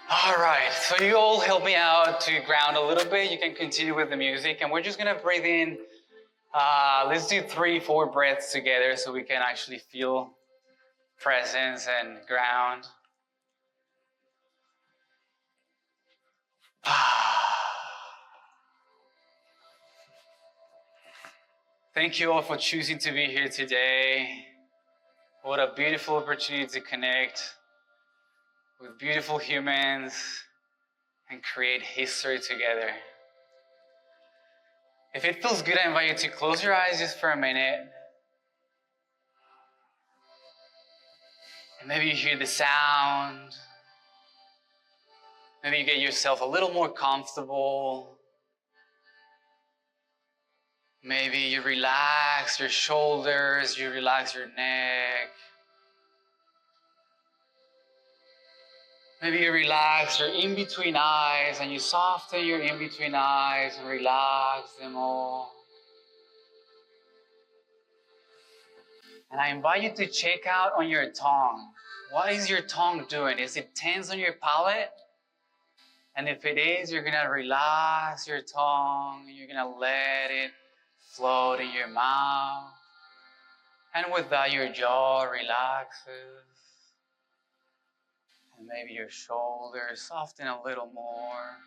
All right, so you all help me out to ground a little bit. You can continue with the music, and we're just gonna breathe in. Let's do 3-4 breaths together so we can actually feel presence and ground. Thank you all for choosing to be here today. What a beautiful opportunity to connect with beautiful humans and create history together. If it feels good, I invite you to close your eyes just for a minute. And maybe you hear the sound. Maybe you get yourself a little more comfortable. Maybe you relax your shoulders, you relax your neck. Maybe you relax your in-between eyes and you soften your in-between eyes and relax them all. And I invite you to check out on your tongue. What is your tongue doing? Is it tense on your palate? And if it is, you're gonna relax your tongue and you're gonna let it float in your mouth. And with that, your jaw relaxes. And maybe your shoulders soften a little more.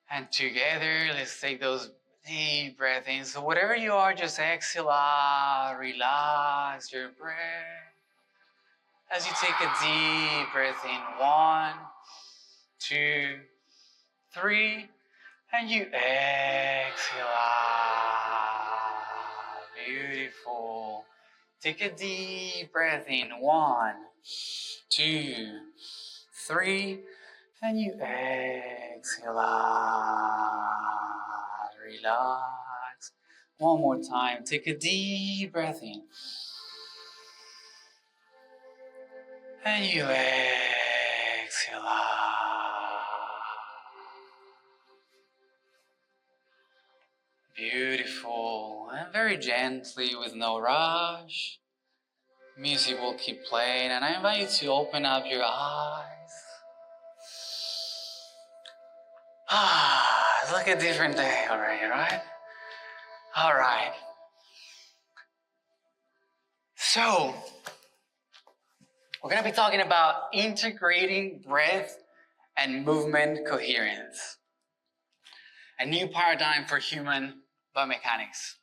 And together, let's take those deep breaths in. So whatever you are, just exhale out, relax your breath. As you take a deep breath in, 1, 2, 3, and you exhale out. Beautiful. Take a deep breath in, 1, 2, 3, and you exhale out. Relax. One more time. Take a deep breath in. And you exhale out. Beautiful. And very gently, with no rush, music will keep playing. And I invite you to open up your eyes. It's like a different day already, right? All right. So, we're going to be talking about integrating breath and movement coherence. A new paradigm for human biomechanics.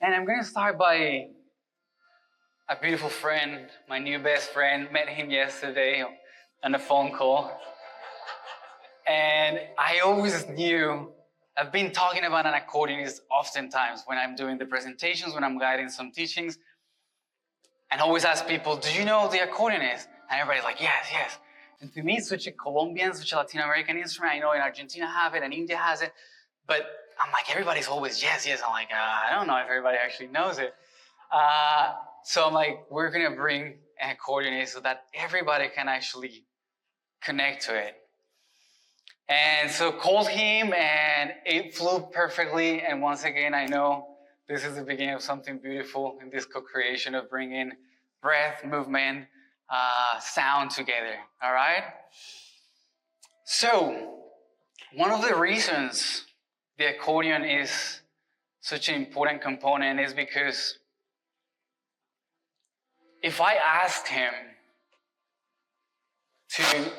And I'm going to start by a beautiful friend, my new best friend. Met him yesterday on a phone call. And I always knew, I've been talking about an accordionist oftentimes when I'm doing the presentations, when I'm guiding some teachings, and always ask people, do you know the accordionist? And everybody's like, yes, yes. And to me, it's such a Colombian, such a Latin American instrument. I know in Argentina have it and India has it, but I'm like, everybody's always yes, yes. I'm like, I don't know if everybody actually knows it. So I'm like, we're gonna bring an accordionist so that everybody can actually connect to it. And so called him and it flew perfectly. And once again, I know this is the beginning of something beautiful in this co-creation of bringing breath, movement, sound together, all right? So, one of the reasons the accordion is such an important component is because if I asked him to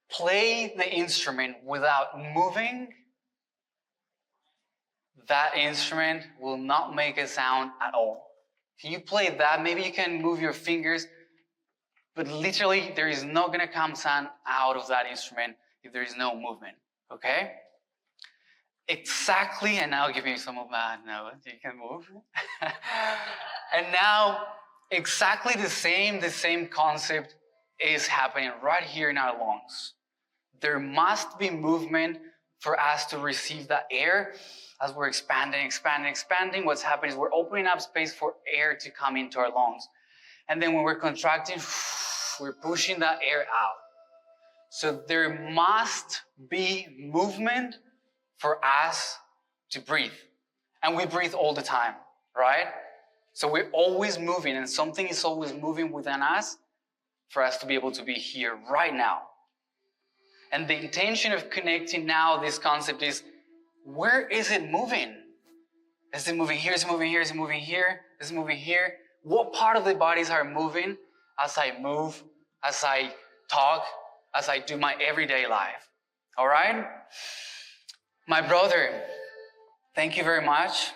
play the instrument without moving, that instrument will not make a sound at all. If you play that, maybe you can move your fingers, but literally there is not going to come sound out of that instrument if there is no movement, okay? Exactly, and now I'll give you some of that notes, you can move. And now, exactly the same concept is happening right here in our lungs. There must be movement for us to receive that air. As we're expanding, what's happening is we're opening up space for air to come into our lungs. And then when we're contracting, we're pushing that air out. So there must be movement for us to breathe. And we breathe all the time, right? So we're always moving, and something is always moving within us for us to be able to be here right now. And the intention of connecting now this concept is, where is it moving? Is it moving here? Is it moving here? Is it moving here? Is it moving here? What part of the bodies are moving as I move, as I talk, as I do my everyday life? All right? My brother, thank you very much.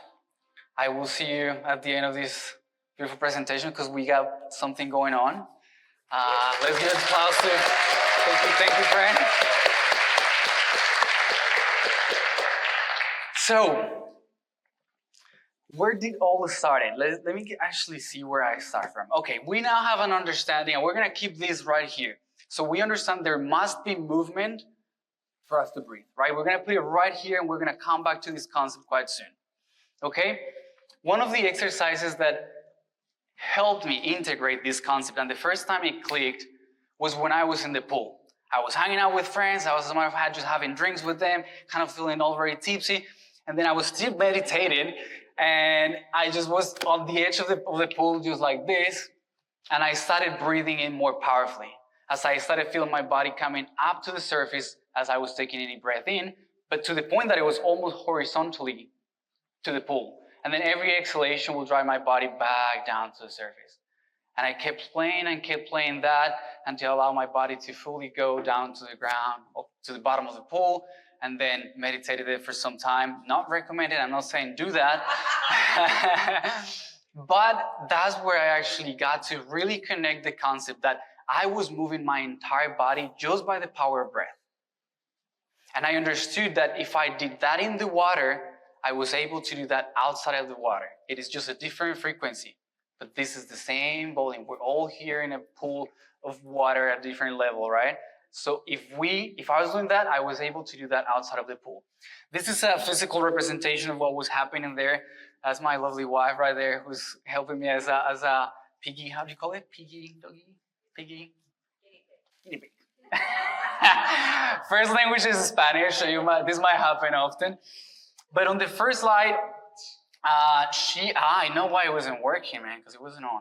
I will see you at the end of this beautiful presentation because we got something going on. Let's give an applause to, thank you, friend. So, where did all this start? Let me actually see where I start from. Okay, we now have an understanding, and we're going to keep this right here. So we understand there must be movement for us to breathe, right? We're going to put it right here, and we're going to come back to this concept quite soon. Okay? One of the exercises that helped me integrate this concept, and the first time it clicked, was when I was in the pool. I was hanging out with friends. I was, as a matter of fact, just having drinks with them, kind of feeling all very tipsy. And then I was still meditating, and I just was on the edge of the pool, just like this. And I started breathing in more powerfully as I started feeling my body coming up to the surface as I was taking any breath in, but to the point that it was almost horizontally to the pool. And then every exhalation will drive my body back down to the surface. And I kept playing that until I allowed my body to fully go down to the ground, to the bottom of the pool, and then meditated it for some time. Not recommended, I'm not saying do that. But that's where I actually got to really connect the concept that I was moving my entire body just by the power of breath. And I understood that if I did that in the water, I was able to do that outside of the water. It is just a different frequency, but this is the same volume. We're all here in a pool of water at a different level, right? So if I was doing that, I was able to do that outside of the pool. This is a physical representation of what was happening there. That's my lovely wife right there who's helping me as a piggy. How do you call it? Piggy, doggy, piggy? Guinea pig. First language is Spanish, so this might happen often. But on the first slide, I know why it wasn't working, man, because it wasn't on.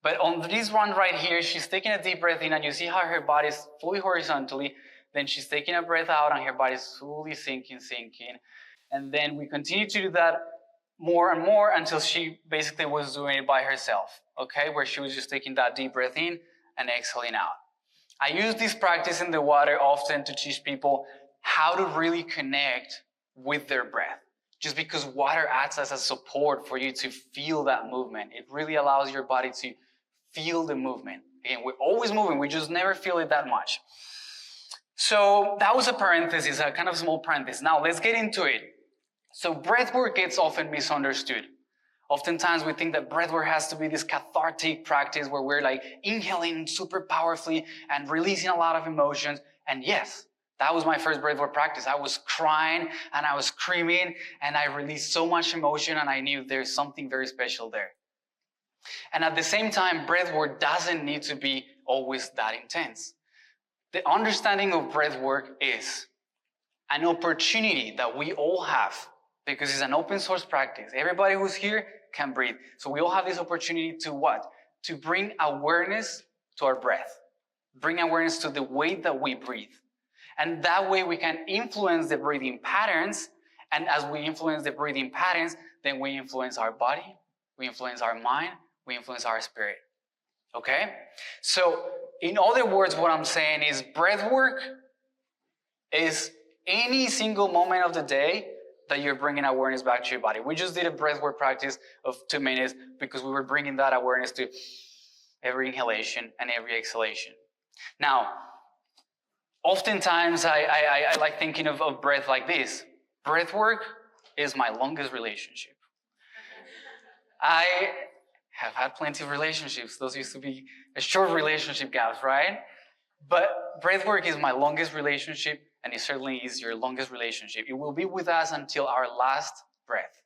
But on this one right here, she's taking a deep breath in, and you see how her body is fully horizontally. Then she's taking a breath out, and her body is fully sinking. And then we continue to do that more and more until she basically was doing it by herself, okay? Where she was just taking that deep breath in and exhaling out. I use this practice in the water often to teach people how to really connect with their breath. Just because water acts as a support for you to feel that movement. It really allows your body to feel the movement. Again, we're always moving, we just never feel it that much. So that was a parenthesis, a kind of small parenthesis. Now let's get into it. So breathwork gets often misunderstood. Oftentimes we think that breathwork has to be this cathartic practice where we're like inhaling super powerfully and releasing a lot of emotions. And yes, that was my first breathwork practice. I was crying and I was screaming and I released so much emotion and I knew there's something very special there. And at the same time, breathwork doesn't need to be always that intense. The understanding of breathwork is an opportunity that we all have because it's an open source practice. Everybody who's here can breathe. So we all have this opportunity to what? To bring awareness to our breath. Bring awareness to the way that we breathe. And that way we can influence the breathing patterns. And as we influence the breathing patterns, then we influence our body, we influence our mind, we influence our spirit. Okay? So in other words, what I'm saying is breath work is any single moment of the day that you're bringing awareness back to your body. We just did a breath work practice of 2 minutes because we were bringing that awareness to every inhalation and every exhalation. Now, oftentimes I like thinking of breath like this. Breath work is my longest relationship. I have had plenty of relationships. Those used to be a short relationship gaps, right? But breathwork is my longest relationship, and it certainly is your longest relationship. It will be with us until our last breath.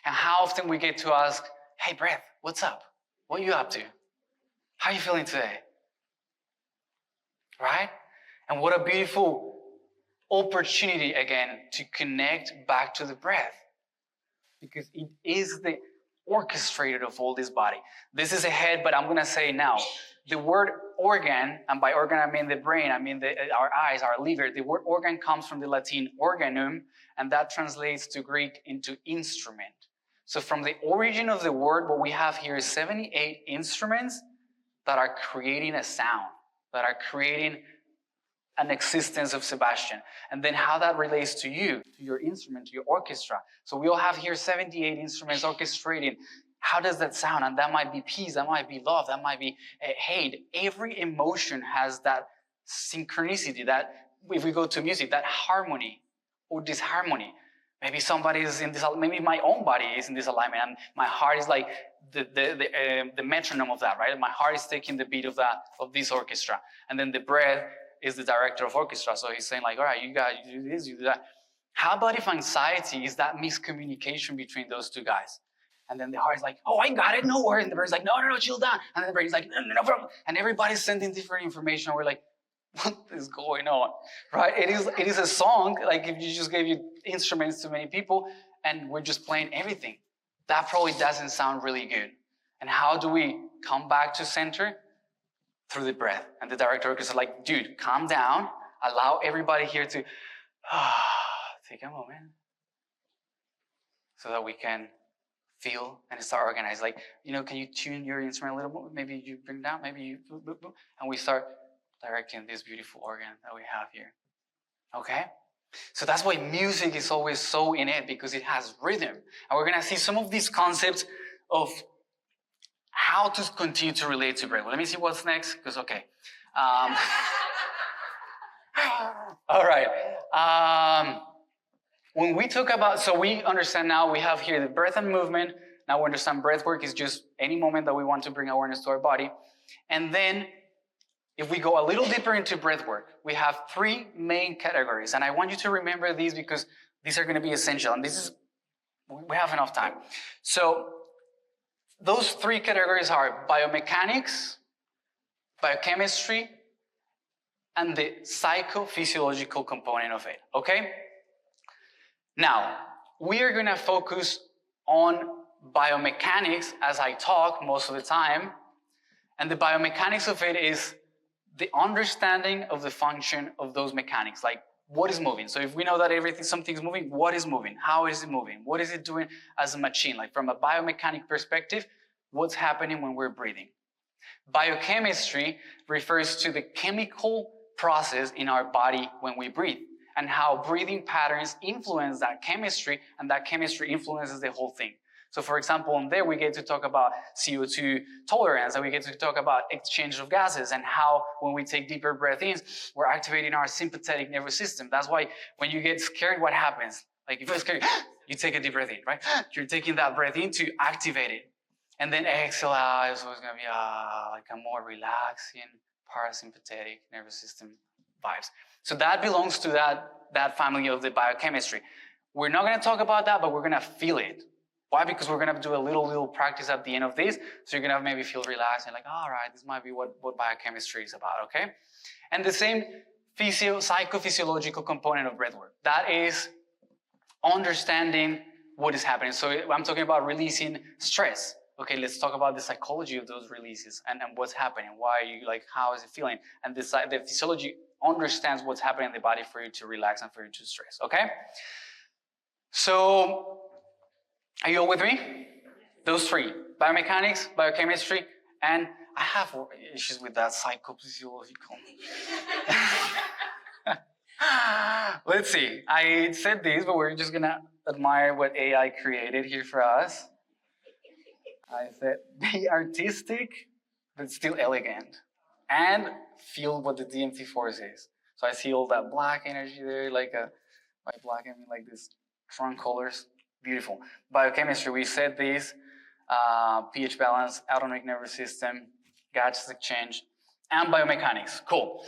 And how often we get to ask, hey, breath, what's up? What are you up to? How are you feeling today? Right? And what a beautiful opportunity, again, to connect back to the breath. because it is the orchestrator of all this body. This is a head, but I'm going to say now, the word organ, and by organ I mean the brain, I mean our eyes, our liver. The word organ comes from the Latin organum, and that translates to Greek into instrument. So from the origin of the word, what we have here is 78 instruments that are creating a sound, that are creating an existence of Sebastian. And then how that relates to you, to your instrument, to your orchestra. So we all have here 78 instruments orchestrating. How does that sound? And that might be peace, that might be love, that might be hate. Every emotion has that synchronicity, that if we go to music, that harmony or disharmony. Maybe somebody is in this, maybe my own body is in this alignment, and my heart is like the metronome of that, right? My heart is taking the beat of this orchestra. And then the breath is the director of orchestra. So he's saying like, all right, you do this, you do that. How about if anxiety is that miscommunication between those two guys? And then the heart is like, oh, I got it, no worries. And the brain's like, no, chill down. And then the brain's like, no problem. And everybody's sending different information. We're like, what is going on, right? It is a song, like if you just gave you instruments to many people and we're just playing everything. That probably doesn't sound really good. And how do we come back to center? Through the breath. And the director is like, dude, calm down. Allow everybody here to take a moment so that we can feel and start organized. Like, can you tune your instrument a little more? Maybe you bring down, maybe you, and we start directing this beautiful organ that we have here. Okay? So that's why music is always so in it, because it has rhythm. And we're going to see some of these concepts of how to continue to relate to breath. Well, let me see what's next, because, okay. All right. When we talk about, so we understand now we have here the breath and movement. Now we understand breath work is just any moment that we want to bring awareness to our body. And then if we go a little deeper into breath work, we have 3 main categories. And I want you to remember these because these are going to be essential. And we have enough time. So those 3 categories are biomechanics, biochemistry, and the psychophysiological component of it, okay? Now, we are going to focus on biomechanics as I talk most of the time. And the biomechanics of it is the understanding of the function of those mechanics, like what is moving. So if we know that something's moving, what is moving? How is it moving? What is it doing as a machine? Like from a biomechanic perspective, what's happening when we're breathing? Biochemistry refers to the chemical process in our body when we breathe, and how breathing patterns influence that chemistry, and that chemistry influences the whole thing. So for example, on there we get to talk about CO2 tolerance, and we get to talk about exchange of gases, and how when we take deeper breath in, we're activating our sympathetic nervous system. That's why when you get scared, what happens? Like if you're scared, you take a deep breath in, right? You're taking that breath in to activate it. And then exhale out, so it's gonna be like a more relaxing parasympathetic nervous system vibes. So that belongs to that family of the biochemistry. We're not gonna talk about that, but we're gonna feel it. Why? Because we're gonna do a little practice at the end of this, so you're gonna maybe feel relaxed and like, all right, this might be what biochemistry is about, okay? And the same psychophysiological component of breathwork. That is understanding what is happening. So I'm talking about releasing stress. Okay, let's talk about the psychology of those releases and what's happening. Why are you like, how is it feeling? And the physiology understands what's happening in the body for you to relax and for you to stress, okay? So, are you all with me? Those 3, biomechanics, biochemistry, and I have issues with that psychophysiological. Let's see, I said these, but we're just gonna admire what AI created here for us. I said, be artistic, but still elegant. And feel what the DMT force is. So I see all that black energy there, like by black I mean like this strong colors. Beautiful. Biochemistry, we said these, pH balance, autonomic nervous system, gas exchange, and biomechanics. Cool.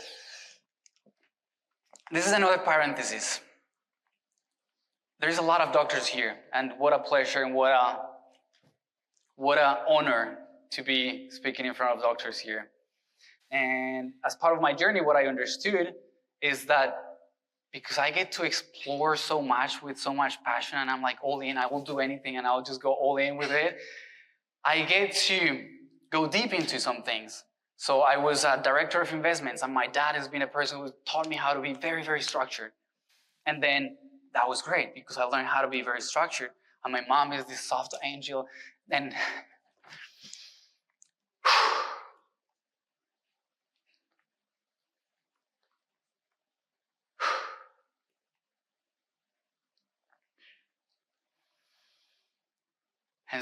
This is another parenthesis. There's a lot of doctors here, and what a pleasure and what an honor to be speaking in front of doctors here. And as part of my journey, what I understood is that because I get to explore so much with so much passion, and I'm like all in. I will do anything and I'll just go all in with it. I get to go deep into some things. So I was a director of investments, and my dad has been a person who taught me how to be very, very structured. And then that was great because I learned how to be very structured. And my mom is this soft angel. And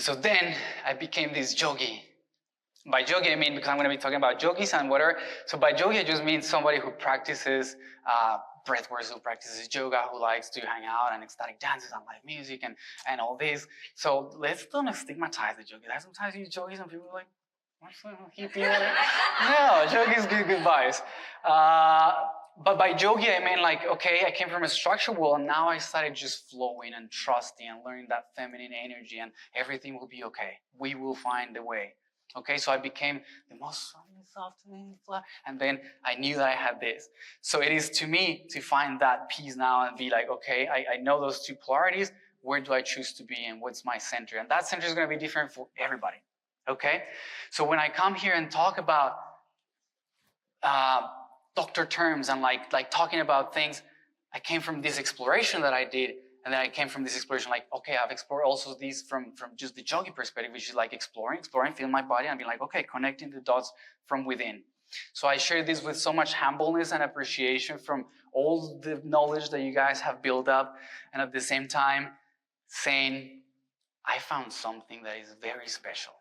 so then I became this yogi. By yogi, I mean, because I'm going to be talking about yogis and whatever. So by yogi, I just mean somebody who practices breathwork, who practices yoga, who likes to hang out and ecstatic dances and live music and all this. So let's don't stigmatize the yogi. Sometimes you yogis and people are like, what's the hippie? No, yogis give good vibes. But by yogi, I mean like, okay, I came from a structured world, and now I started just flowing and trusting and learning that feminine energy, and everything will be okay. We will find a way. Okay, so I became the most soft, and then I knew that I had this. So it is to me to find that peace now and be like, okay, I know those two polarities. Where do I choose to be, and what's my center? And that center is going to be different for everybody. Okay, so when I come here and talk about doctor terms and like talking about things, I came from this exploration that I did, and then I came from this exploration like, okay, I've explored also these from just the yogi perspective, which is like exploring, feeling my body and being like, okay, connecting the dots from within. So I share this with so much humbleness and appreciation from all the knowledge that you guys have built up, and at the same time saying, I found something that is very special.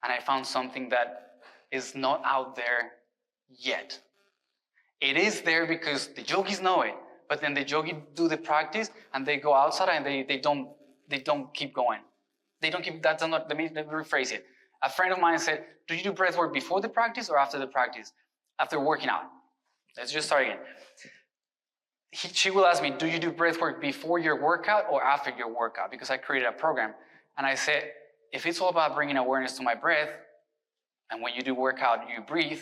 And I found something that is not out there yet. It is there because the yogis know it, but then the yogis do the practice and they go outside and they don't keep going. They don't keep, that's not, let me rephrase it. A friend of mine said, do you do breath work before the practice or after the practice? After working out. Let's just start again. She will ask me, do you do breath work before your workout or after your workout? Because I created a program. And I said, if it's all about bringing awareness to my breath, and when you do workout, you breathe,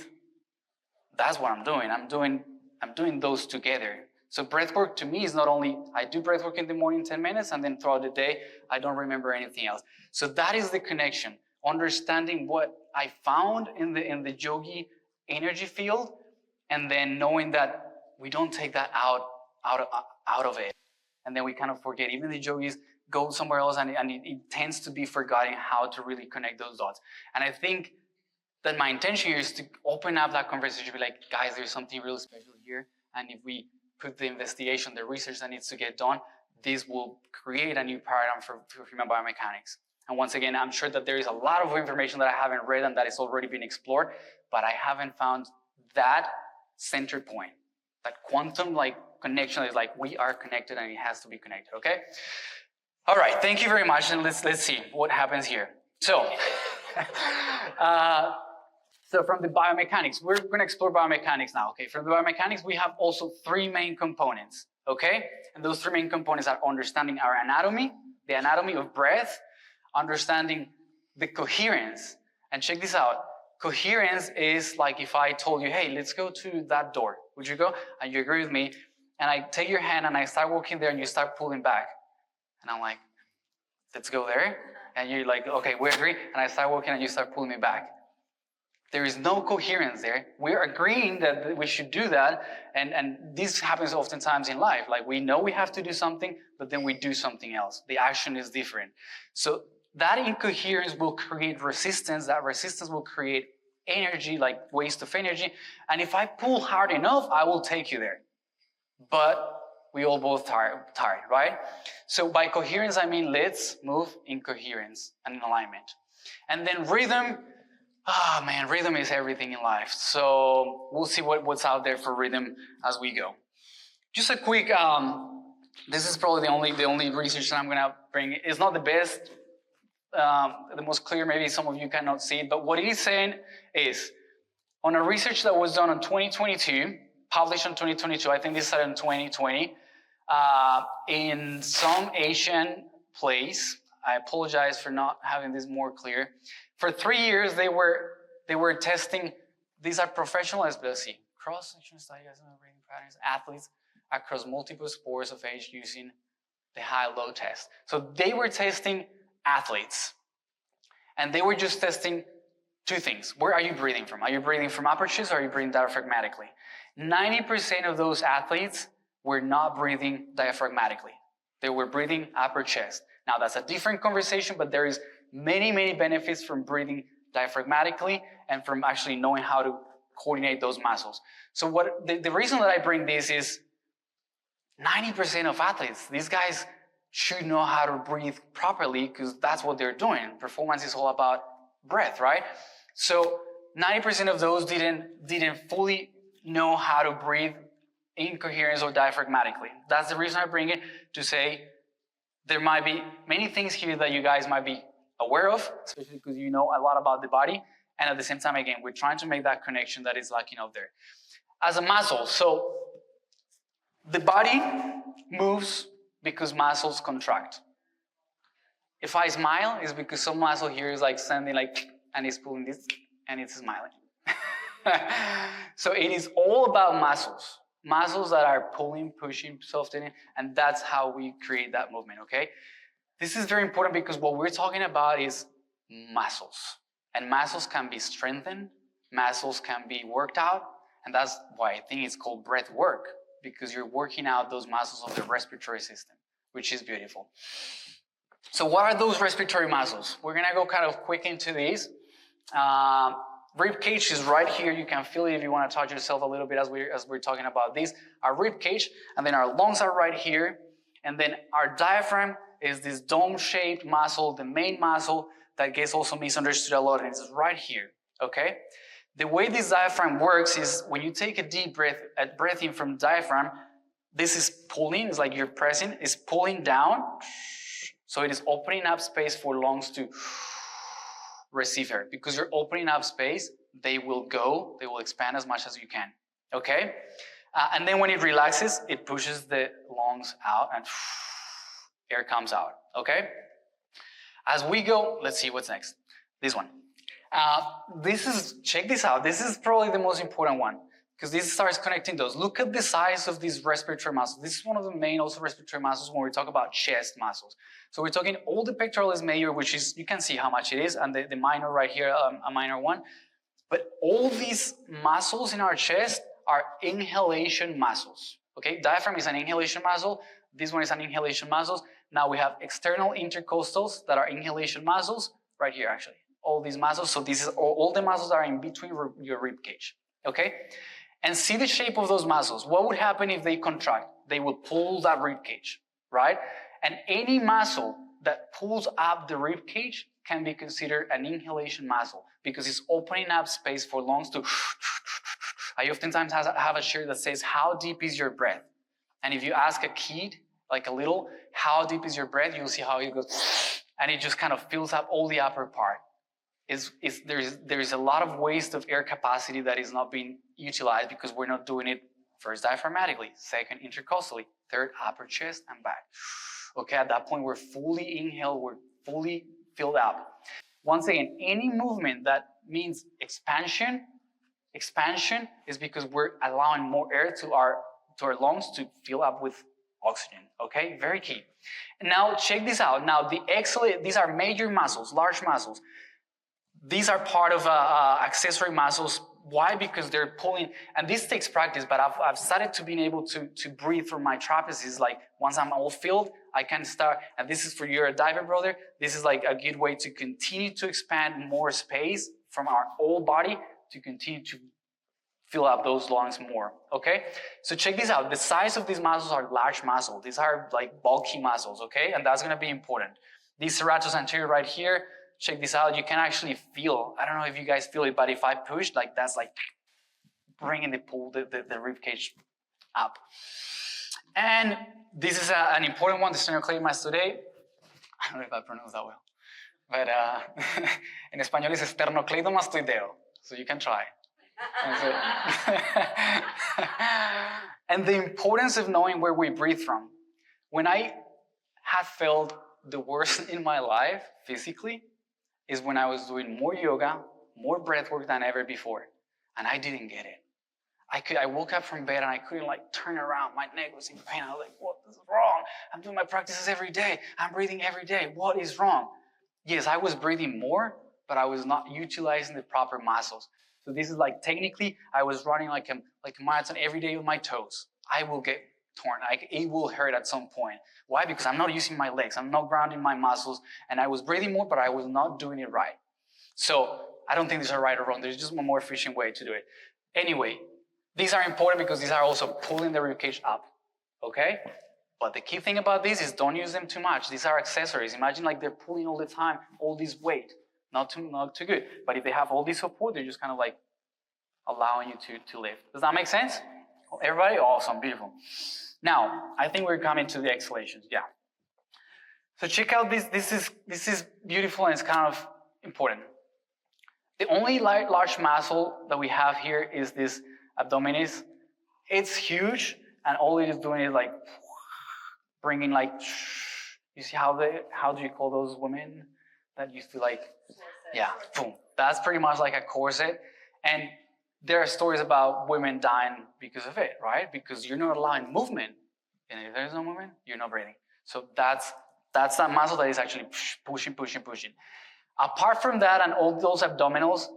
that's what I'm doing. I'm doing those together. So breath work to me is not only, I do breath work in the morning 10 minutes, and then throughout the day, I don't remember anything else. So that is the connection. Understanding what I found in the yogi energy field, and then knowing that we don't take that out of it. And then we kind of forget. Even the yogis go somewhere else, and it tends to be forgotten how to really connect those dots. And I think that my intention here is to open up that conversation, be like, guys, there's something really special here. And if we put the investigation, the research that needs to get done, this will create a new paradigm for human biomechanics. And once again, I'm sure that there is a lot of information that I haven't read and that is already been explored, but I haven't found that center point, that quantum connection that is like, we are connected and it has to be connected, okay? All right, thank you very much, and let's see what happens here. So, so from the biomechanics, we're going to explore biomechanics now, okay? From the biomechanics, we have also three main components, okay? And those three main components are understanding our anatomy, the anatomy of breath, understanding the coherence. And check this out. Coherence is like if I told you, hey, let's go to that door. Would you go? And you agree with me. And I take your hand and I start walking there and you start pulling back. And I'm like, let's go there. And you're like, okay, we agree. And I start walking and you start pulling me back. There is no coherence there. We're agreeing that we should do that. And this happens oftentimes in life. Like we know we have to do something, but then we do something else. The action is different. So that incoherence will create resistance. That resistance will create energy, like waste of energy. And if I pull hard enough, I will take you there. But we all both tired, right? So by coherence, I mean let's move in coherence and in alignment. And then rhythm. Ah, man, rhythm is everything in life. So we'll see what's out there for rhythm as we go. Just a quick, this is probably the only research that I'm gonna bring. It's not the best, the most clear, maybe some of you cannot see it, but what it is saying is, on a research that was done in 2022, published in 2022, I think this started in 2020, in some Asian place. I apologize for not having this more clear. For 3 years, they were testing. These are professional, let's see, cross-section studies, reading patterns, athletes. across multiple sports of age using the high-low test. So they were testing athletes, and they were just testing two things. Where are you breathing from? Are you breathing from upper chest or are you breathing diaphragmatically? 90% of those athletes were not breathing diaphragmatically. They were breathing upper chest. Now that's a different conversation, but there is many, many benefits from breathing diaphragmatically and from actually knowing how to coordinate those muscles. So what the reason that I bring this is 90% of athletes, these guys should know how to breathe properly because that's what they're doing. Performance is all about breath, right? So 90% of those didn't fully know how to breathe in coherence or diaphragmatically. That's the reason I bring it, to say there might be many things here that you guys might be aware of, especially because you know a lot about the body. And at the same time, again, we're trying to make that connection that is lacking out there. As a muscle, so the body moves because muscles contract. If I smile, it's because some muscle here is like sending like, and it's pulling this, and it's smiling. So it is all about muscles. Muscles that are pulling, pushing, softening, and that's how we create that movement, okay? This is very important because what we're talking about is muscles. And muscles can be strengthened, muscles can be worked out, and that's why I think it's called breath work, because you're working out those muscles of the respiratory system, which is beautiful. So what are those respiratory muscles? We're gonna go kind of quick into these. Rib cage is right here. You can feel it if you want to touch yourself a little bit as we're talking about this. Our rib cage, and then our lungs are right here. And then our diaphragm is this dome-shaped muscle, the main muscle that gets also misunderstood a lot, and it's right here, okay? The way this diaphragm works is when you take a deep breath in from diaphragm, this is pulling, it's like you're pressing, it's pulling down. So it is opening up space for lungs to receive air. Because you're opening up space, they will expand as much as you can, okay? And then when it relaxes, it pushes the lungs out and air comes out, okay? As we go, let's see what's next. This one. Check this out. This is probably the most important one because this starts connecting those. Look at the size of these respiratory muscles. This is one of the main also respiratory muscles when we talk about chest muscles. So we're talking all the pectoralis major, which is, you can see how much it is, and the minor right here, a minor one. But all these muscles in our chest are inhalation muscles, okay? Diaphragm is an inhalation muscle. This one is an inhalation muscle. Now we have external intercostals that are inhalation muscles right here, actually. All these muscles, so this is all the muscles that are in between your rib cage, okay? And see the shape of those muscles. What would happen if they contract? They will pull that rib cage, right? And any muscle that pulls up the rib cage can be considered an inhalation muscle because it's opening up space for lungs to. I oftentimes have a shirt that says, "How deep is your breath?" And if you ask a kid, like a little, "How deep is your breath?" You'll see how it goes, and it just kind of fills up all the upper part. There's a lot of waste of air capacity that is not being utilized because we're not doing it first diaphragmatically, second intercostally, third upper chest and back. Okay, at that point we're fully inhaled, we're fully filled up. Once again, any movement that means expansion is because we're allowing more air to our lungs to fill up with oxygen. Okay, very key. And now check this out. Now these are major muscles, large muscles. These are part of accessory muscles. Why? Because they're pulling, and this takes practice, but I've started to being able to breathe from my trapezius. Like once I'm all filled, I can start, and this is for your diver brother, this is like a good way to continue to expand more space from our whole body to continue to fill up those lungs more, okay? So check this out. The size of these muscles are large muscles. These are like bulky muscles, okay? And that's gonna be important. These serratus anterior right here, check this out. You can actually feel, I don't know if you guys feel it, but if I push, like that's like bringing the rib cage up. And this is an important one, the sternocleidomastoidea today. I don't know if I pronounced that well, but in español it's sternocleidomastoideo, so you can try. And the importance of knowing where we breathe from. When I have felt the worst in my life physically is when I was doing more yoga, more breath work than ever before, and I didn't get it. I woke up from bed and I couldn't like turn around. My neck was in pain. I was like, what is wrong? I'm doing my practices every day. I'm breathing every day. What is wrong? Yes, I was breathing more, but I was not utilizing the proper muscles. So this is like technically, I was running like a marathon every day with my toes. I will get torn. It will hurt at some point. Why? Because I'm not using my legs. I'm not grounding my muscles. And I was breathing more, but I was not doing it right. So I don't think these are right or wrong. There's just one more efficient way to do it. Anyway, these are important because these are also pulling the ribcage up. Okay? But the key thing about this is don't use them too much. These are accessories. Imagine like they're pulling all the time, all this weight. Not too good. But if they have all this support, they're just kind of like allowing you to lift. Does that make sense? Everybody? Awesome, beautiful. Now, I think we're coming to the exhalations. Yeah. So check out this. This is beautiful and it's kind of important. The only large muscle that we have here is this abdominis. It's huge, and all it is doing is like bringing like. You see how do you call those women that used to like? Yeah, boom. That's pretty much like a corset, and there are stories about women dying because of it, right? Because you're not allowing movement, and if there's no movement, you're not breathing. So that's that muscle that is actually pushing. Apart from that and all those abdominals,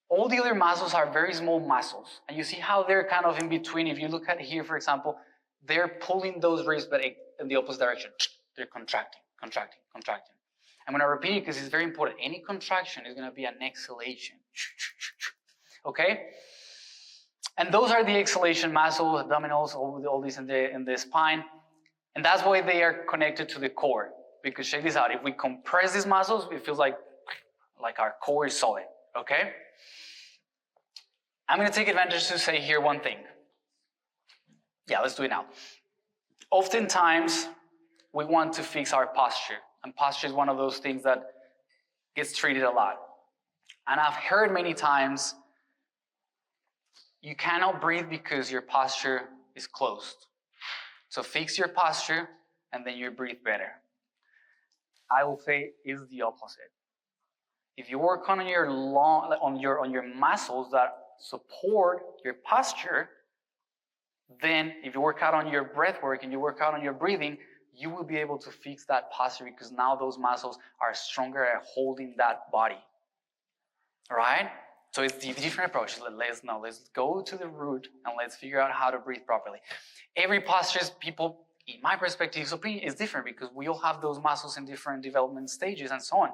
all the other muscles are very small muscles. And you see how they're kind of in between. If you look at here, for example, they're pulling those ribs, but in the opposite direction. They're contracting. I'm going to repeat it because it's very important. Any contraction is going to be an exhalation. Okay? And those are the exhalation muscles, abdominals, all these in the spine. And that's why they are connected to the core. Because check this out, if we compress these muscles, it feels like our core is solid, okay? I'm going to take advantage to say here one thing. Yeah, let's do it now. Oftentimes, we want to fix our posture. And posture is one of those things that gets treated a lot. And I've heard many times, you cannot breathe because your posture is closed. So fix your posture, and then you breathe better. I will say is the opposite. If you work on your muscles that support your posture, then if you work out on your breath work and you work out on your breathing, you will be able to fix that posture because now those muscles are stronger at holding that body. All right? So it's the different approach. Let's go to the root and let's figure out how to breathe properly. Every posture, people, in my perspective, opinion is different because we all have those muscles in different development stages and so on.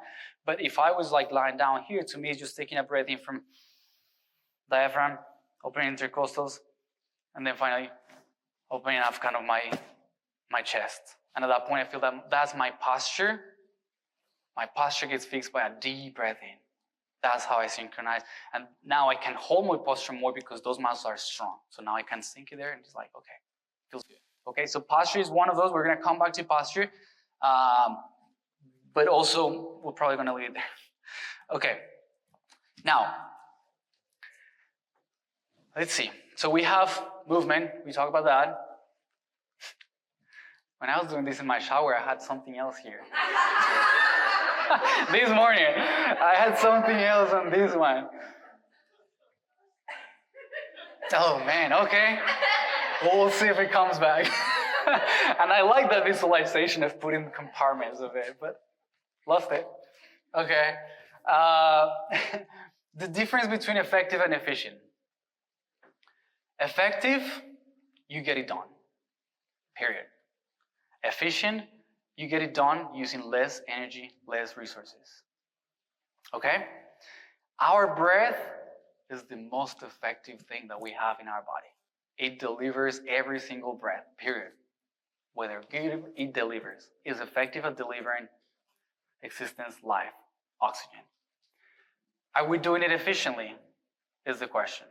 But if I was like lying down here, to me, it's just taking a breath in from diaphragm, opening intercostals, and then finally opening up kind of my chest. And at that point, I feel that that's my posture. My posture gets fixed by a deep breath in. That's how I synchronize. And now I can hold my posture more because those muscles are strong. So now I can sink it there and just like, okay, feels good. Okay, so posture is one of those. We're going to come back to posture. But also, we're probably going to leave it there. Okay, now, let's see. So we have movement. We talked about that. When I was doing this in my shower, I had something else here. This morning, I had something else on this one. Oh man, okay. We'll see if it comes back. And I like that visualization of putting compartments of it, but lost it. Okay. The difference between effective and efficient. Effective, you get it done. Period. Efficient, you get it done using less energy, less resources. Okay? Our breath is the most effective thing that we have in our body. It delivers every single breath, period. Whether good, it delivers. It's effective at delivering existence, life, oxygen. Are we doing it efficiently? Is the question.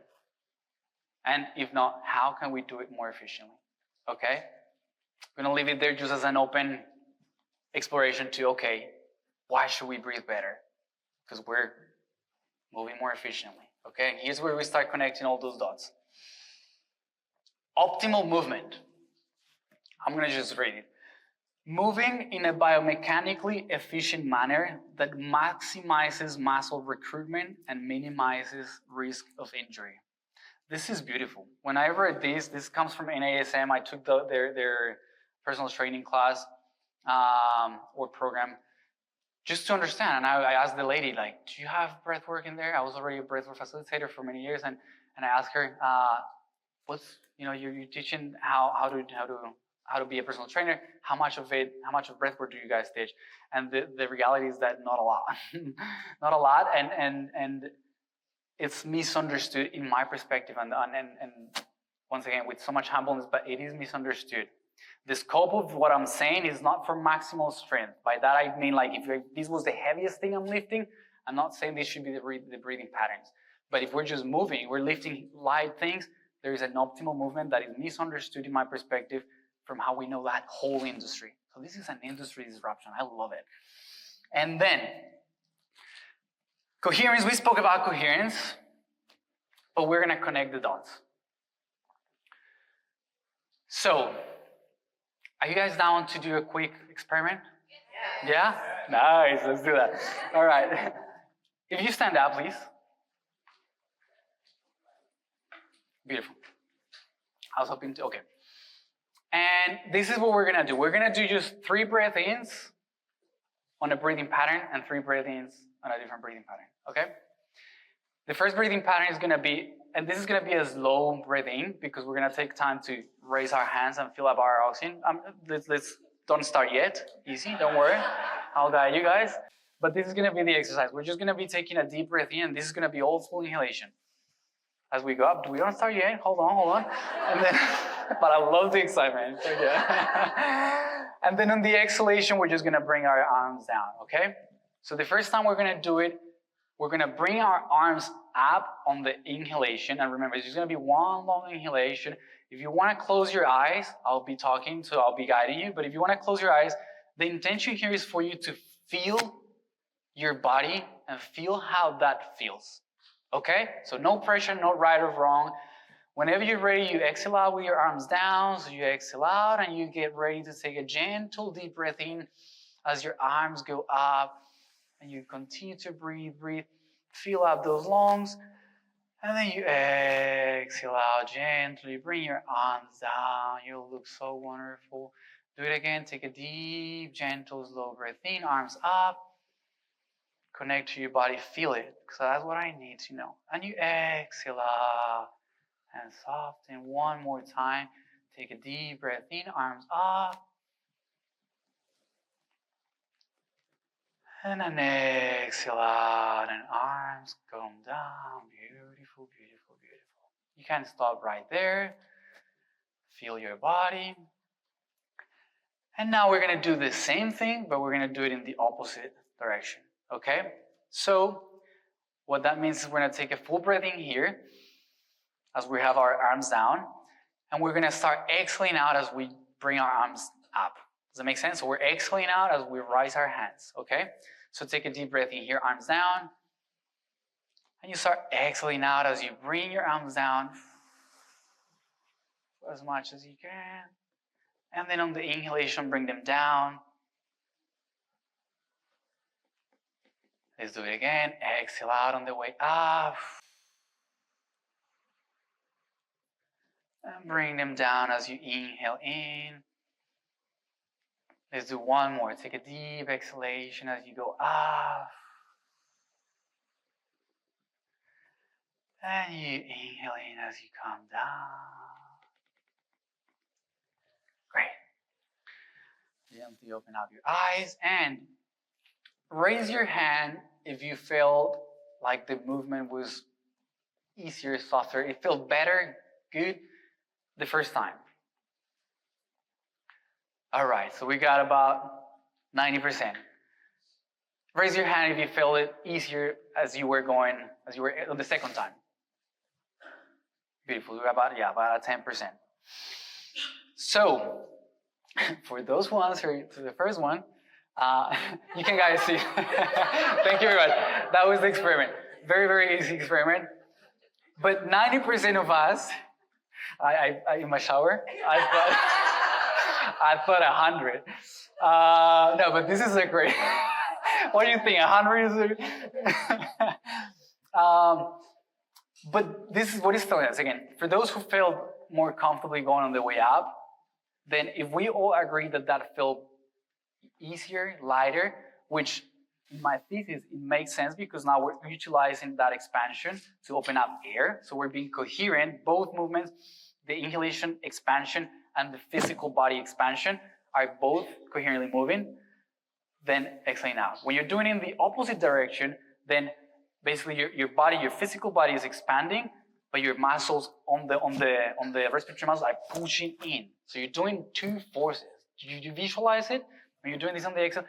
And if not, how can we do it more efficiently? Okay? I'm going to leave it there just as an open exploration to, okay, why should we breathe better? Because we're moving more efficiently. Okay? Here's where we start connecting all those dots. Optimal movement. I'm going to just read it. Moving in a biomechanically efficient manner that maximizes muscle recruitment and minimizes risk of injury. This is beautiful. When I read this comes from NASM. I took their personal training class or program just to understand. And I asked the lady, like, do you have breath work in there? I was already a breath work facilitator for many years, and I asked her, what's, you're teaching how to be a personal trainer. How much of breath work do you guys teach? And the reality is that not a lot, not a lot, and it's misunderstood in my perspective, and once again with so much humbleness, but it is misunderstood. The scope of what I'm saying is not for maximal strength. By that I mean, like, if this was the heaviest thing I'm lifting, I'm not saying this should be the breathing patterns. But if we're just moving, we're lifting light things, there is an optimal movement that is misunderstood in my perspective from how we know that whole industry. So this is an industry disruption. I love it. And then, coherence, we spoke about coherence, but we're going to connect the dots. So, are you guys down to do a quick experiment? Yeah? Nice, let's do that. All right. If you stand up, please. Beautiful. I was hoping to, okay. And this is what we're going to do. We're going to do just 3 breath-ins on a breathing pattern and 3 breath-ins on a different breathing pattern, okay? The first breathing pattern is going to be, and this is going to be a slow breath-in because we're going to take time to raise our hands and fill up our oxygen. Let's don't start yet. Easy, don't worry. I'll guide you guys. But this is going to be the exercise. We're just going to be taking a deep breath in, and this is going to be old school inhalation. As we go up, we don't start yet. Hold on. And then, but I love the excitement. Okay. And then on the exhalation, we're just going to bring our arms down, okay? So the first time we're going to do it, we're going to bring our arms up on the inhalation. And remember, it's just going to be one long inhalation. If you want to close your eyes, I'll be talking, so I'll be guiding you. But if you want to close your eyes, the intention here is for you to feel your body and feel how that feels. Okay? So no pressure, no right or wrong. Whenever you're ready, you exhale out with your arms down. So you exhale out and you get ready to take a gentle deep breath in as your arms go up. And you continue to breathe. Fill up those lungs. And then you exhale out gently. Bring your arms down. You'll look so wonderful. Do it again. Take a deep, gentle, slow breath in. Arms up. Connect to your body. Feel it. So that's what I need to know. And you exhale out. And soften. One more time. Take a deep breath in. Arms up. And then exhale out. And arms come down. Beautiful, beautiful, beautiful. You can stop right there. Feel your body. And now we're going to do the same thing, but we're going to do it in the opposite direction. Okay? So, what that means is we're going to take a full breath in here as we have our arms down. And we're going to start exhaling out as we bring our arms up. Does that make sense? So we're exhaling out as we rise our hands. Okay? So take a deep breath in here, arms down. And you start exhaling out as you bring your arms down as much as you can. And then on the inhalation, bring them down. Let's do it again. Exhale out on the way up. And bring them down as you inhale in. Let's do one more. Take a deep exhalation as you go up. And you inhale in as you come down. Great. Gently open up your eyes and raise your hand if you felt like the movement was easier, softer. It felt better, good, the first time. All right, so we got about 90%. Raise your hand if you felt it easier as you were on the second time. Beautiful, we're about 10%. So, for those who answered to the first one, you can guys see. Thank you very much. That was the experiment. Very, very easy experiment. But 90% of us, I in my shower, I thought 100. No, but this is a great. What do you think? 100 is But this is what it's telling us. Again, for those who felt more comfortably going on the way up, then if we all agree that that felt easier, lighter, which in my thesis, it makes sense because now we're utilizing that expansion to open up air. So we're being coherent. Both movements, the inhalation expansion and the physical body expansion, are both coherently moving. Then exhaling out. When you're doing it in the opposite direction, then basically your body, your physical body is expanding, but your muscles on the respiratory muscles are pushing in. So you're doing two forces. Do you visualize it? When you're doing this on the exhale,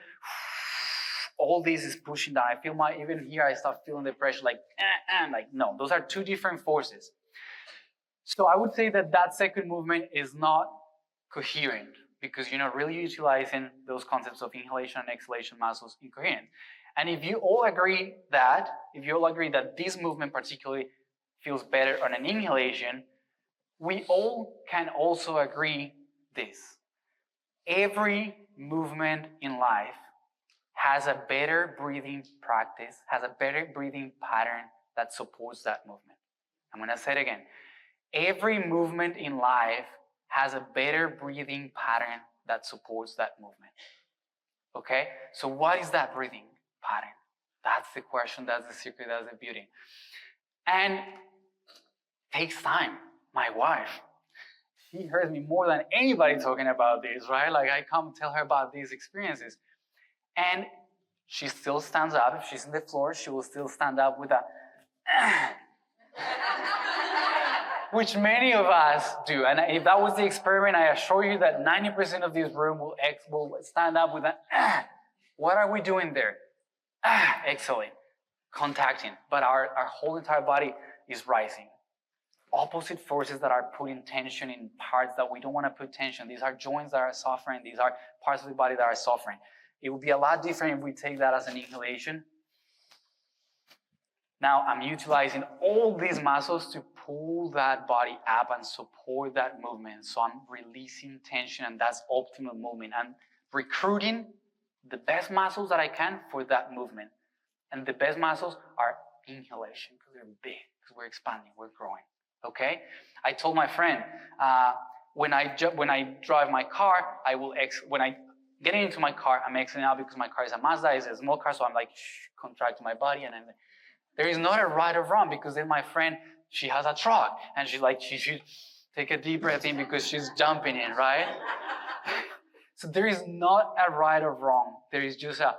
all this is pushing down. I feel even here I start feeling the pressure like no, those are two different forces. So I would say that second movement is not coherent because you're not really utilizing those concepts of inhalation and exhalation muscles in Coherent. And if you all agree that this movement particularly feels better on an inhalation, we all can also agree this. Every movement in life has a better breathing practice, has a better breathing pattern that supports that movement. I'm going to say it again. Every movement in life has a better breathing pattern that supports that movement. Okay? So what is that breathing pattern? That's the question, that's the secret, that's the beauty. And it takes time. My wife, she hears me more than anybody talking about this, right? Like I come tell her about these experiences. And she still stands up. If she's on the floor, she will still stand up with a which many of us do. And if that was the experiment, I assure you that 90% of this room will stand up with a What are we doing there? Exhaling, contacting. But our whole entire body is rising. Opposite forces that are putting tension in parts that we don't want to put tension. These are joints that are suffering. These are parts of the body that are suffering. It would be a lot different if we take that as an inhalation. Now I'm utilizing all these muscles to pull that body up and support that movement. So I'm releasing tension, and that's optimal movement. I'm recruiting the best muscles that I can for that movement. And the best muscles are inhalation because they're big, because we're expanding, we're growing. Okay? I told my friend, when I drive my car, when I get into my car, I'm exhaling out because my car is a Mazda, it's a small car, so I'm like, contracting my body, and then there is not a right or wrong, because then my friend, she has a truck, and she's like, she should take a deep breath in because she's jumping in, right? So there is not a right or wrong. There is just a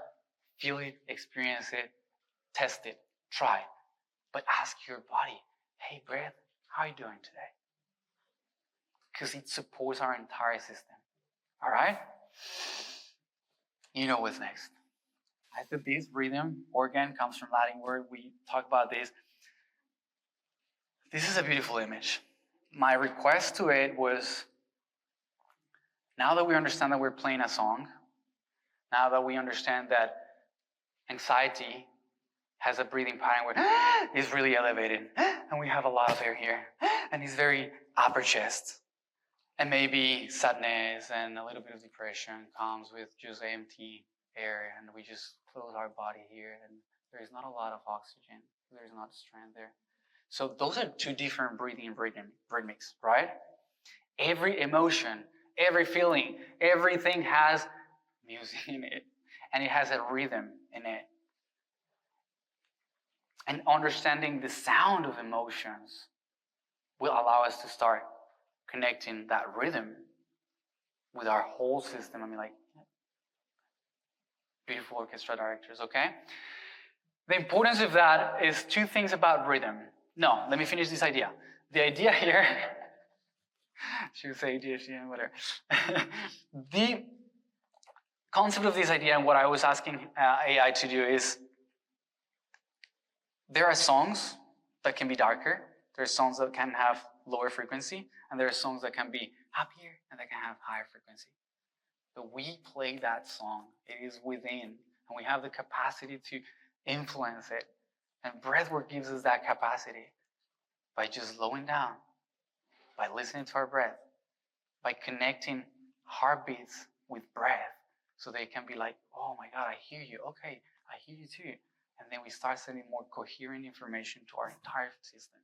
feel it, experience it, test it, try. But ask your body, hey, breath, how are you doing today? Because it supports our entire system. All right? You know what's next. I said this rhythm, organ, comes from Latin word. We talk about this. This is a beautiful image. My request to it was, now that we understand that we're playing a song, now that we understand that anxiety has a breathing pattern where it's really elevated, and we have a lot of air here, and it's very upper chest. And maybe sadness and a little bit of depression comes with just empty air, and we just close our body here, and there is not a lot of oxygen. There is not strength there. So those are two different breathing rhythmics, right? Every emotion, every feeling, everything has music in it, and it has a rhythm in it. And understanding the sound of emotions will allow us to start connecting that rhythm with our whole system. I mean, like, beautiful orchestra directors, okay? The importance of that is two things about rhythm. No, let me finish this idea. The idea here, she would say ADHD, whatever. The concept of this idea and what I was asking AI to do is, there are songs that can be darker, there are songs that can have lower frequency, and there are songs that can be happier and that can have higher frequency. But we play that song, it is within, and we have the capacity to influence it. And breathwork gives us that capacity by just slowing down, by listening to our breath, by connecting heartbeats with breath, so they can be like, oh my God, I hear you. Okay, I hear you too. And then we start sending more coherent information to our entire system.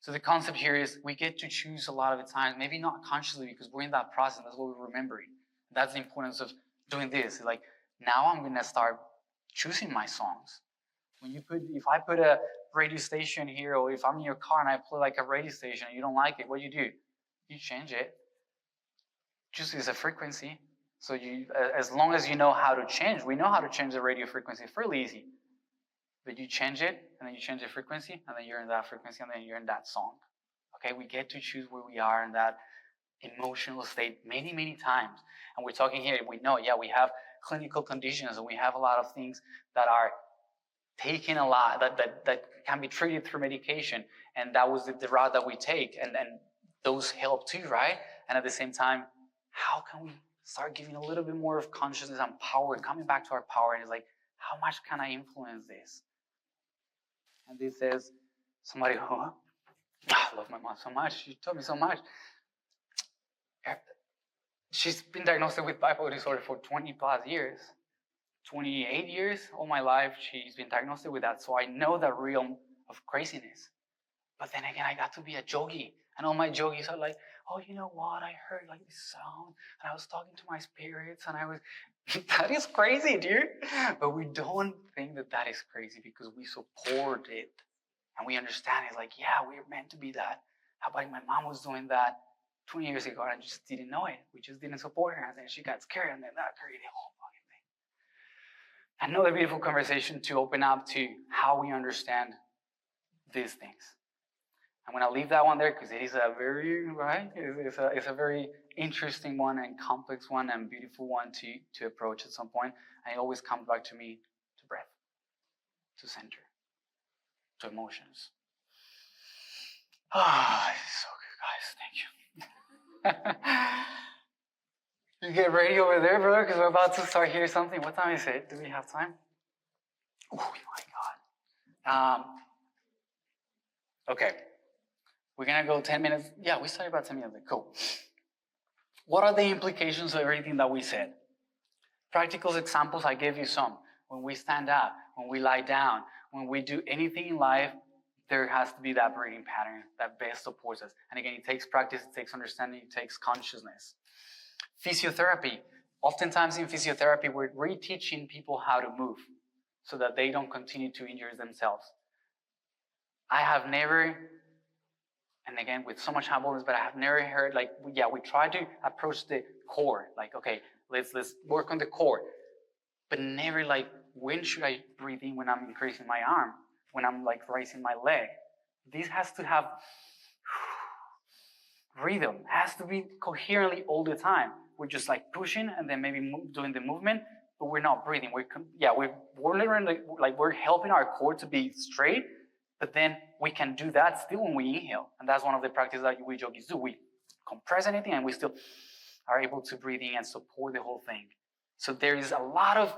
So the concept here is we get to choose a lot of the times, maybe not consciously because we're in that process, that's what we're remembering. That's the importance of doing this. Like, now I'm gonna start choosing my songs. If I put a radio station here, or if I'm in your car and I play like a radio station and you don't like it, what do? You change it. Just as a frequency. So as long as you know how to change, we know how to change the radio frequency, it's fairly easy. But you change it, and then you change the frequency, and then you're in that frequency, and then you're in that song. Okay, we get to choose where we are in that emotional state many, many times. And we're talking here, we know, yeah, we have clinical conditions, and we have a lot of things that are taken a lot, that can be treated through medication, and that was the route that we take, and those help too, right? And at the same time, how can we start giving a little bit more of consciousness and power, coming back to our power, and it's like, how much can I influence this? And this says, somebody who, I love my mom so much, she taught me so much. She's been diagnosed with bipolar disorder for 20 plus years. 28 years, all my life, she's been diagnosed with that. So I know the realm of craziness. But then again, I got to be a yogi. And all my yogis are like, oh, you know what? I heard like this sound, and I was talking to my spirits, and I was, that is crazy, dude. But we don't think that is crazy because we support it. And we understand it's like, yeah, we're meant to be that. How about my mom was doing that 20 years ago, and I just didn't know it. We just didn't support her, and then she got scared, and then that created the whole fucking thing. Another beautiful conversation to open up to how we understand these things. I'm going to leave that one there because it is a very, right? It's a very interesting one and complex one and beautiful one to approach at some point. And it always comes back to me, to breath, to center, to emotions. Ah, this is so good, guys. Thank you. You get ready over there, brother, because we're about to start hearing something. What time is it? Do we have time? Oh, my God. Okay. We're going to go 10 minutes. Yeah, we started about 10 minutes ago. Cool. What are the implications of everything that we said? Practical examples, I gave you some. When we stand up, when we lie down, when we do anything in life, there has to be that breathing pattern that best supports us. And again, it takes practice, it takes understanding, it takes consciousness. Physiotherapy. Oftentimes in physiotherapy, we're reteaching people how to move so that they don't continue to injure themselves. I have never, and again, with so much humbleness, but I have never heard, like, yeah, we try to approach the core. Like, okay, let's work on the core. But never like, when should I breathe in when I'm increasing my arm? When I'm like raising my leg? This has to have rhythm. It has to be coherently all the time. We're just like pushing and then maybe doing the movement, but we're not breathing. We're literally like we're helping our core to be straight, but then we can do that still when we inhale. And that's one of the practices that we yogis do. We compress anything and we still are able to breathe in and support the whole thing. So there is a lot of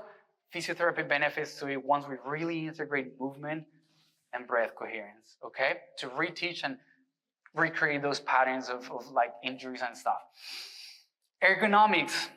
physiotherapy benefits to it once we really integrate movement and breath coherence, okay? To reteach and recreate those patterns of like injuries and stuff. Ergonomics.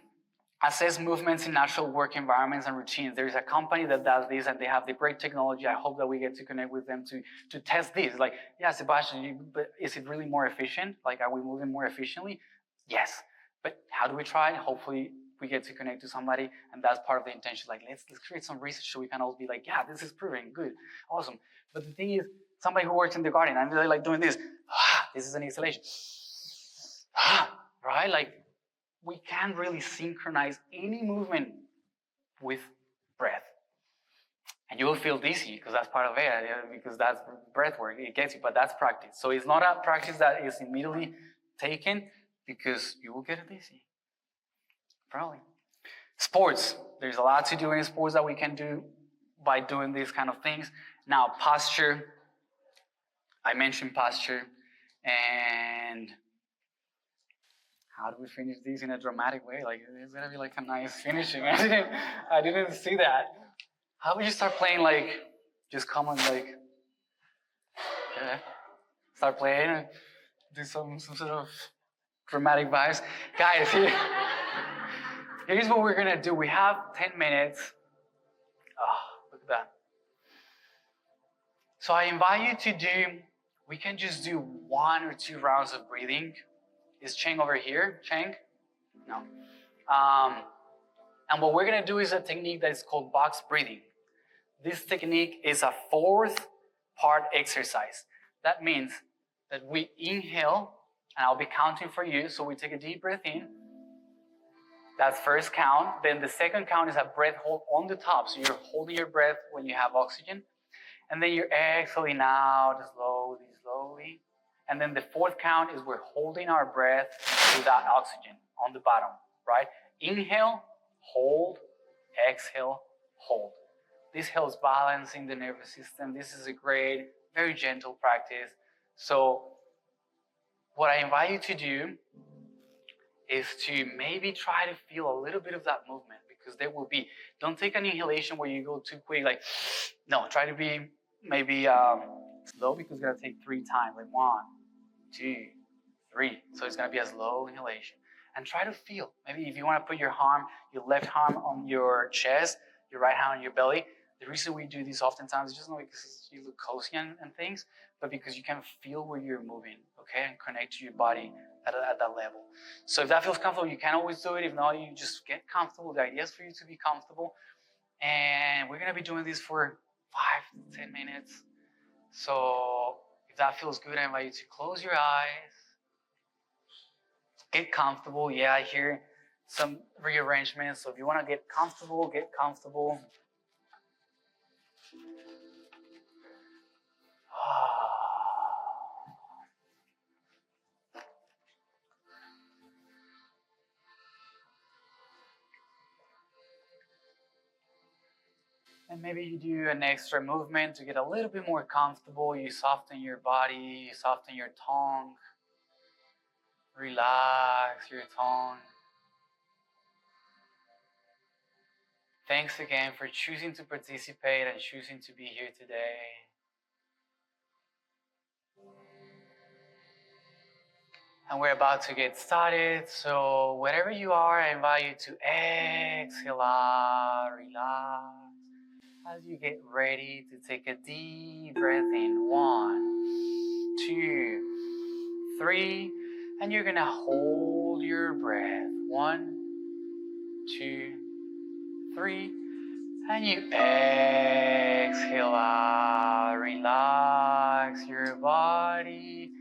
Assess movements in natural work environments and routines. There's a company that does this and they have the great technology. I hope that we get to connect with them to test this. Like, yeah, Sebastian, but is it really more efficient? Like, are we moving more efficiently? Yes. But how do we try it? Hopefully we get to connect to somebody, and that's part of the intention. Like, let's create some research so we can all be like, yeah, this is proven good, awesome. But the thing is, somebody who works in the garden and they're like doing this, this is an installation, right? Like, we can't really synchronize any movement with breath. And you will feel dizzy because that's part of it, because that's breath work, it gets you, but that's practice. So it's not a practice that is immediately taken because you will get dizzy, probably. Sports, there's a lot to do in sports that we can do by doing these kind of things. Now, posture, I mentioned posture, and how do we finish this in a dramatic way? Like, it's gonna be like a nice finishing. I didn't see that. How would you start playing like, just come on like, yeah, start playing and do some sort of dramatic vibes. Guys, here's what we're gonna do. We have 10 minutes. Oh, look at that. So I invite you to do we can just do 1 or 2 rounds of breathing. Is Cheng over here? Cheng? No. And what we're gonna do is a technique that is called box breathing. This technique is a 4th part exercise. That means that we inhale, and I'll be counting for you. So we take a deep breath in. That's first count. Then the second count is a breath hold on the top. So you're holding your breath when you have oxygen. And then you're exhaling out slowly, slowly. And then the 4th count is we're holding our breath without oxygen on the bottom, right? Inhale, hold, exhale, hold. This helps balancing the nervous system. This is a great, very gentle practice. So what I invite you to do is to maybe try to feel a little bit of that movement, because there will be, don't take an inhalation where you go too quick, like, no, try to be maybe slow, because it's gonna take 3 times, like 1, 2, 3. So it's gonna be a slow inhalation. And try to feel, maybe if you wanna put your left arm on your chest, your right hand on your belly. The reason we do this oftentimes is just not because you look cozy and things, but because you can feel where you're moving, okay? And connect to your body at that level. So if that feels comfortable, you can always do it. If not, you just get comfortable. The idea is for you to be comfortable. And we're gonna be doing this for 5 to 10 minutes. So if that feels good, I invite you to close your eyes. Get comfortable. Yeah, I hear some rearrangements. So if you wanna get comfortable, get comfortable. And maybe you do an extra movement to get a little bit more comfortable. You soften your body, you soften your tongue. Relax your tongue. Thanks again for choosing to participate and choosing to be here today. And we're about to get started, so wherever you are, I invite you to exhale out, relax. As you get ready to take a deep breath in, 1, 2, 3, and you're gonna hold your breath, 1, 2, 3, and you exhale out, relax your body,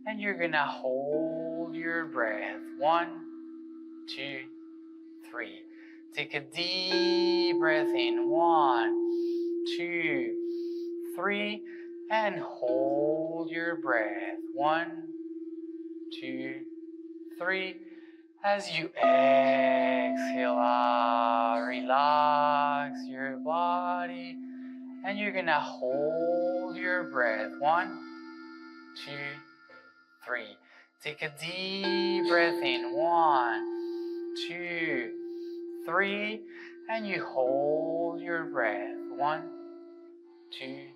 and you're gonna hold your breath, 1, 2, 3. Take a deep breath in, 1, 2, 3, and hold your breath, 1, 2, 3. As you exhale out, relax your body, and you're gonna hold your breath, 1, 2, 3. Take a deep breath in, 1, 2, 3, and you hold your breath, 1, 2,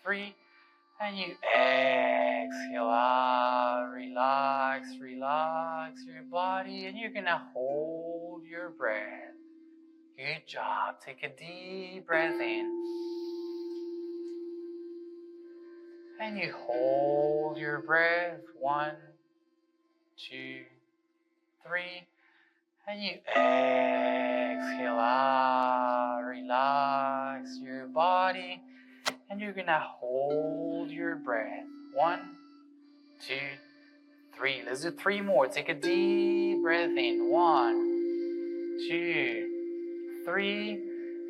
3, and you exhale out, relax your body, and you're gonna hold your breath. Good job. Take a deep breath in, and you hold your breath, 1, 2, 3, and you exhale out, relax your body, and you're gonna hold your breath, 1, 2, 3. Let's do 3 more. Take a deep breath in, 1, 2, 3,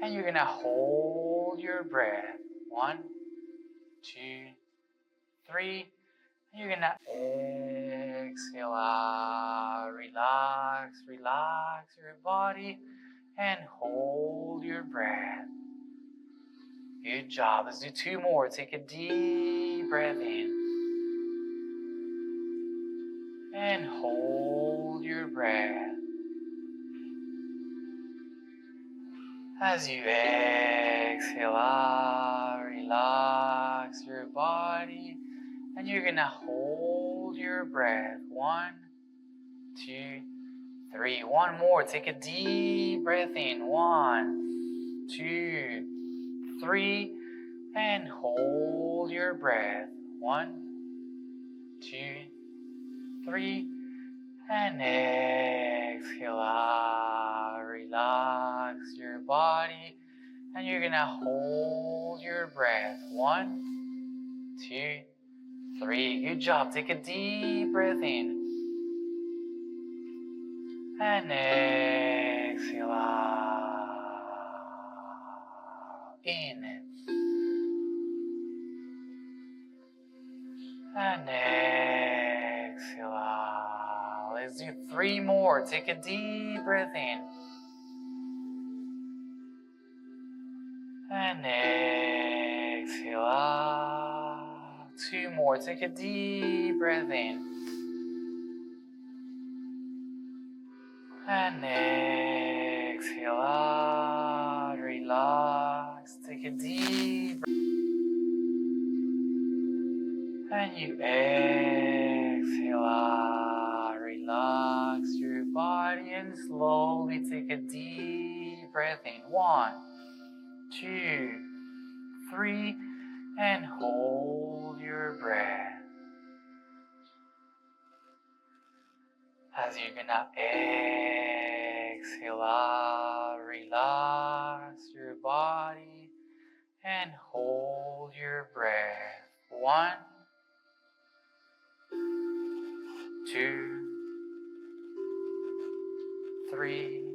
and you're gonna hold your breath, 1, 2, 3, and you're gonna exhale out, relax your body, and hold your breath. Good job. Let's do 2 more. Take a deep breath in, and hold your breath. As you exhale out, relax your body, and you're gonna hold your breath, 1, 2, 3. 1 more. Take a deep breath in, 1, 2, 3, and hold your breath, 1, 2, 3, and exhale out. Relax your body, and you're gonna hold your breath. 1, 2, 3. Good job. Take a deep breath in. And exhale out. In. And exhale out. Let's do 3 more. Take a deep breath in. And exhale out. 2 more. Take a deep breath in. And exhale out. Relax. Take a deep breath. And you exhale out. Relax your body and slowly take a deep breath in. 1, 2, 3, and hold your breath. As you're gonna exhale out, relax your body and hold your breath. 1, 2, 3.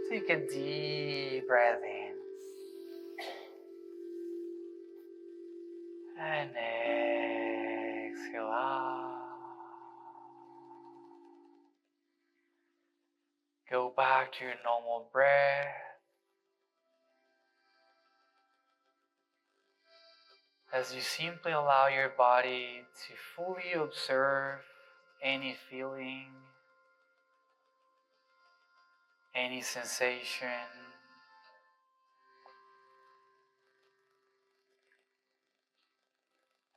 Take a deep breath in. And exhale out. Go back to your normal breath. As you simply allow your body to fully observe any feeling, any sensation.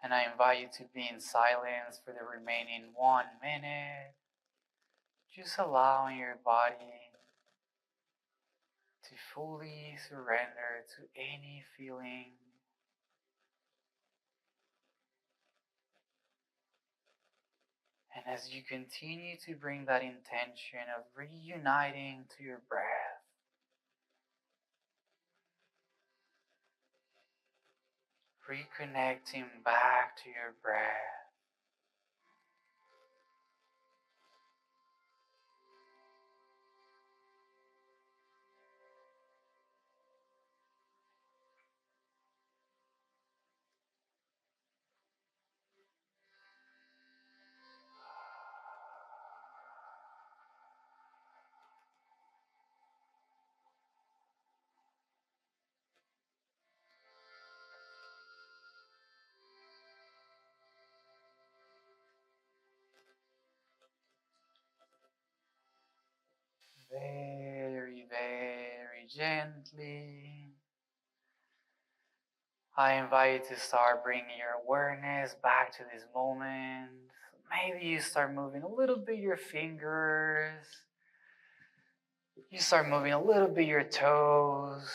And I invite you to be in silence for the remaining 1 minute. Just allowing your body to fully surrender to any feeling. And as you continue to bring that intention of reuniting to your breath, reconnecting back to your breath, very, very gently, I invite you to start bringing your awareness back to this moment. Maybe you start moving a little bit your fingers. You start moving a little bit your toes.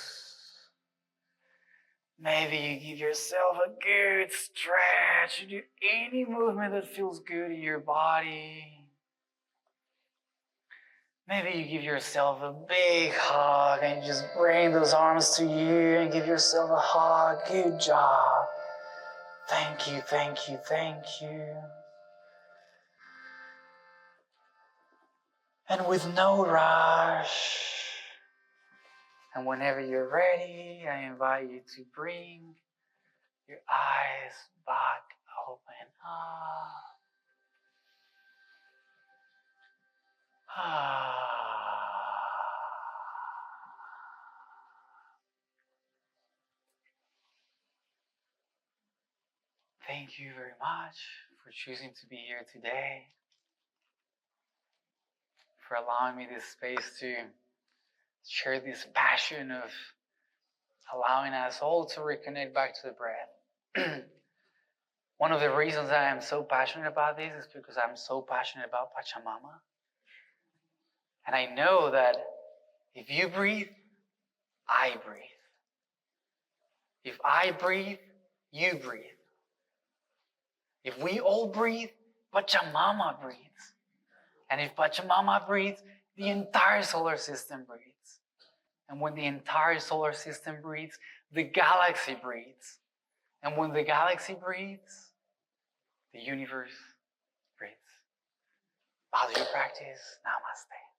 Maybe you give yourself a good stretch. You do any movement that feels good in your body. Maybe you give yourself a big hug and you just bring those arms to you and give yourself a hug. Good job. Thank you, thank you, thank you. And with no rush, and whenever you're ready, I invite you to bring your eyes back open. Thank you very much for choosing to be here today, for allowing me this space to share this passion of allowing us all to reconnect back to the breath. One of the reasons I am so passionate about this is because I'm so passionate about Pachamama. And I know that if you breathe, I breathe. If I breathe, you breathe. If we all breathe, Pachamama breathes. And if Pachamama breathes, the entire solar system breathes. And when the entire solar system breathes, the galaxy breathes. And when the galaxy breathes, the universe breathes. Value your practice. Namaste.